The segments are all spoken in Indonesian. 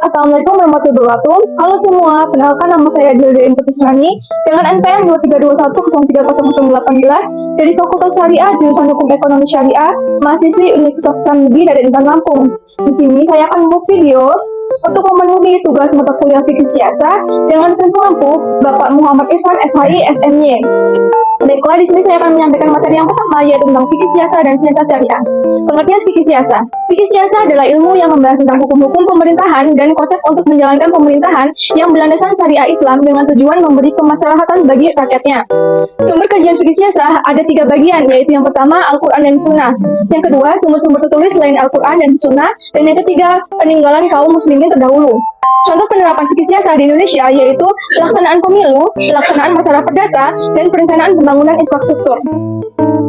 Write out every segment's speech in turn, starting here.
Assalamualaikum warahmatullahi wabarakatuh. Halo semua, kenalkan nama saya Dilda Putusrani dengan NPM 2321030018 dari Fakultas Syariah Jurusan Hukum Ekonomi Syariah, mahasiswi Universitas Hasanuddin dari Intan Lampung. Di sini saya akan membuat video untuk memenuhi tugas mata kuliah Fikih Siasah dengan dosen pengampu Bapak Muhammad Irfan SHI SMY. Baiklah, di sini saya akan menyampaikan materi yang pertama, yaitu tentang fikih siasah dan siasah syariah. Pengertian fikih siasah. Fikih siasah adalah ilmu yang membahas tentang hukum-hukum pemerintahan dan konsep untuk menjalankan pemerintahan yang berlandaskan syariah Islam dengan tujuan memberi kemaslahatan bagi rakyatnya. Sumber kajian fikih siasah ada 3 bagian, yaitu yang pertama Al-Quran dan Sunnah, yang kedua sumber-sumber tertulis selain Al-Quran dan Sunnah, dan yang ketiga peninggalan kaum muslimin terdahulu. Contoh penerapan fikih siasah di Indonesia yaitu pelaksanaan pemilu, pelaksanaan masalah perdata, dan perencanaan pembangunan infrastruktur.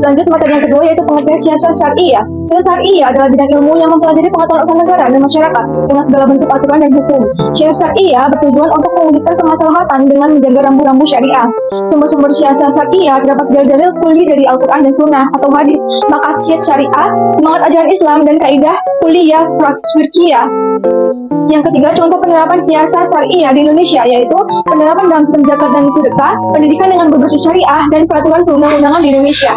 Lanjut materi yang kedua yaitu pengertian siasah syariah. Siasah syariah adalah bidang ilmu yang mempelajari pengetahuan urusan negara dan masyarakat dengan segala bentuk aturan dan hukum. Siasah syariah bertujuan untuk mewujudkan kemaslahatan dengan menjaga rambu-rambu syariah. Sumber-sumber siasah syariah terdapat dalil-dalil kuli dari Al-Quran dan Sunnah atau hadis, maqasid syariah, semangat ajaran Islam, dan kaidah kuliah fikihiyah. Yang ketiga, contoh penerapan siasah syariah di Indonesia yaitu penerapan dalam sistem zakat dan sedekah, pendidikan dengan berbasis syariah, dan peraturan perundang-undangan di Indonesia.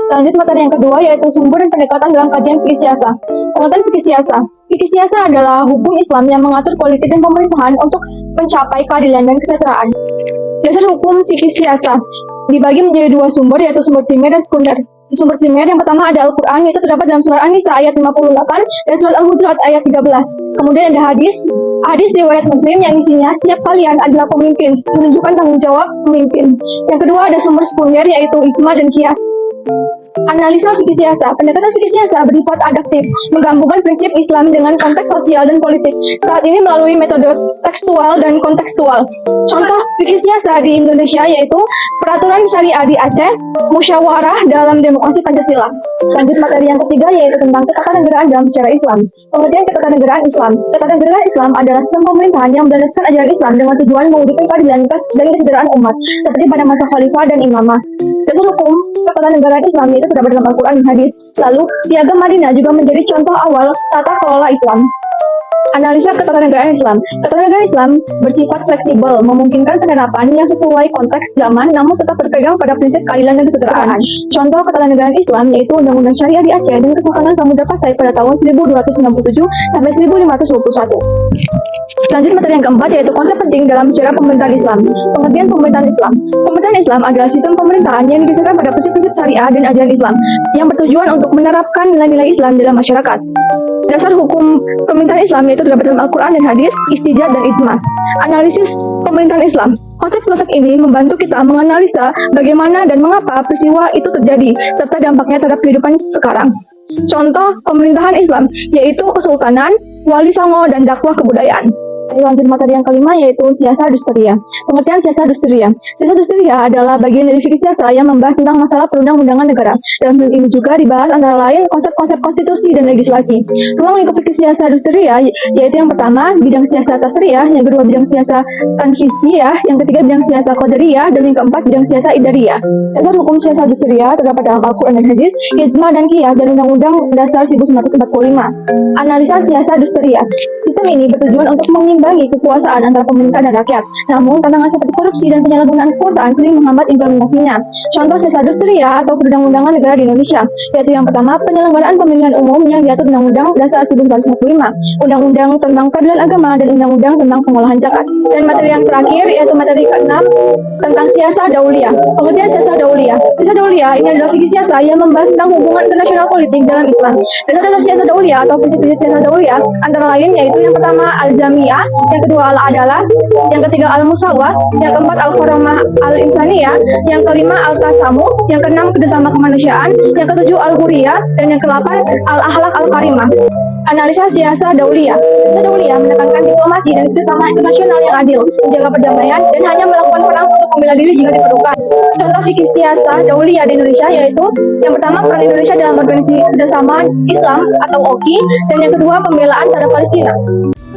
Lanjut materi yang kedua yaitu sumber dan pendekatan dalam kajian fikih siasah. Pengertian fikih siasah. Fikih siasah adalah hukum Islam yang mengatur politik dan pemerintahan untuk mencapai keadilan dan kesejahteraan. Dasar hukum fikih siasah dibagi menjadi 2 sumber, yaitu sumber primer dan sekunder. Di sumber primer yang pertama ada Al-Quran, yaitu terdapat dalam surah An-Nisa ayat 58 dan surat Al-Hujurat ayat 13. Kemudian ada hadis riwayat Muslim yang isinya setiap kalian adalah pemimpin, menunjukkan tanggung jawab pemimpin. Yang kedua ada sumber sekunder yaitu ijma dan qiyas. Analisa fikih siasah. Pendekatan fikih siasah bersifat adaptif, menggabungkan prinsip Islam dengan konteks sosial dan politik saat ini melalui metode tekstual dan kontekstual. Contoh fikih siasah di Indonesia yaitu peraturan syariah di Aceh, musyawarah dalam demokrasi Pancasila. Lanjut materi yang ketiga yaitu tentang ketatanegaraan dalam sejarah Islam. Pengertian ketatanegaraan Islam. Ketatanegaraan Islam adalah sistem pemerintahan yang berdasarkan ajaran Islam dengan tujuan mewujudkan keadilan dan kesejahteraan umat, seperti pada masa khalifah dan imamah. Dasar hukum ketatanegaraan Islam yaitu terdapat dalam Al-Quran dan hadis. Lalu, Piagam Madinah juga menjadi contoh awal tata kelola Islam. Analisa ketatanegaraan Islam. Ketatanegaraan Islam bersifat fleksibel, memungkinkan penerapan yang sesuai konteks zaman, namun tetap berpegang pada prinsip keadilan dan kesejahteraan. Contoh ketatanegaraan Islam yaitu Undang-Undang Syariah di Aceh dan Kesultanan Samudra Pasai pada tahun 1297 sampai 1521. Lanjut materi yang keempat yaitu konsep penting dalam sejarah pemerintahan Islam. Pengertian pemerintahan Islam. Pemerintahan Islam adalah sistem pemerintahan yang didasarkan pada prinsip-prinsip syariah dan ajaran Islam yang bertujuan untuk menerapkan nilai-nilai Islam dalam masyarakat. Dasar hukum pemerintahan Islam yaitu terdapat dalam Al-Quran dan hadis, istijad dan ijma. Analisis pemerintahan Islam. Konsep-konsep ini membantu kita menganalisa bagaimana dan mengapa peristiwa itu terjadi serta dampaknya terhadap kehidupan sekarang. Contoh pemerintahan Islam yaitu kesultanan, wali songo, dan dakwah kebudayaan. Lanjut materi yang kelima yaitu siasah dusteria. Pengertian siasah dusteria. Siasah dusteria adalah bagian dari fikih siasah yang membahas tentang masalah perundang-undangan negara. Dalam hal ini juga dibahas antara lain konsep-konsep konstitusi dan legislasi. Ruang lingkup fikih siasah dusteria yaitu yang pertama bidang siasah tasriyah, yang kedua bidang siasah tanfisiyah, yang ketiga bidang siasah qadariyah, dan yang keempat bidang siasah idariyah. Dasar hukum siasah dusteria terdapat dalam Al-Quran dan hadis, ijma dan qiyas, dan Undang-Undang Dasar 1945. Analisa siasah dusteria. Sistem ini bertujuan untuk mengimbangi kekuasaan antara pemerintah dan rakyat. Namun, tantangan seperti korupsi dan penyalahgunaan kekuasaan sering menghambat implementasinya. Contoh siasah dusteria atau perundang-undangan negara di Indonesia, yaitu yang pertama penyelenggaraan pemilihan umum yang diatur Undang-Undang Dasar 1945, Undang-Undang tentang Peradilan Agama, dan Undang-Undang tentang Pengolahan Zakat. Dan materi yang terakhir yaitu materi ke-6 tentang siasah dauliyah. Kemudian siasah dauliyah. Siasah dauliyah ini adalah fikih siasah yang membahas tentang hubungan internasional politik dalam Islam. Dasar-dasar siasah dauliyah atau prinsip-prinsip siasah dauliyah antara lain yaitu yang pertama al-jamiah, yang kedua al-adalah, yang ketiga al-musawah, yang keempat al-karamah al-insaniyah, yang kelima al-tasamuh, yang keenam kerjasama kemanusiaan, yang ketujuh al-huriyah, dan yang ke-8 al-akhlak al-karimah. Analisa siasah dauliyah. Siasah dauliyah menekankan diplomasi dan kerjasama internasional yang adil, menjaga perdamaian, dan hanya melakukan perang untuk membela diri jika diperlukan. Contoh fikih siasah dauliyah di Indonesia yaitu yang pertama peran Indonesia dalam organisasi kerjasama Islam atau OKI, dan yang kedua pembelaan terhadap Palestina.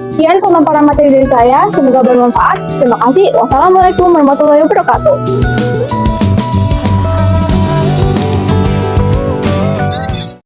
Sekian pemaparan materi dari saya, semoga bermanfaat. Terima kasih. Wassalamualaikum warahmatullahi wabarakatuh.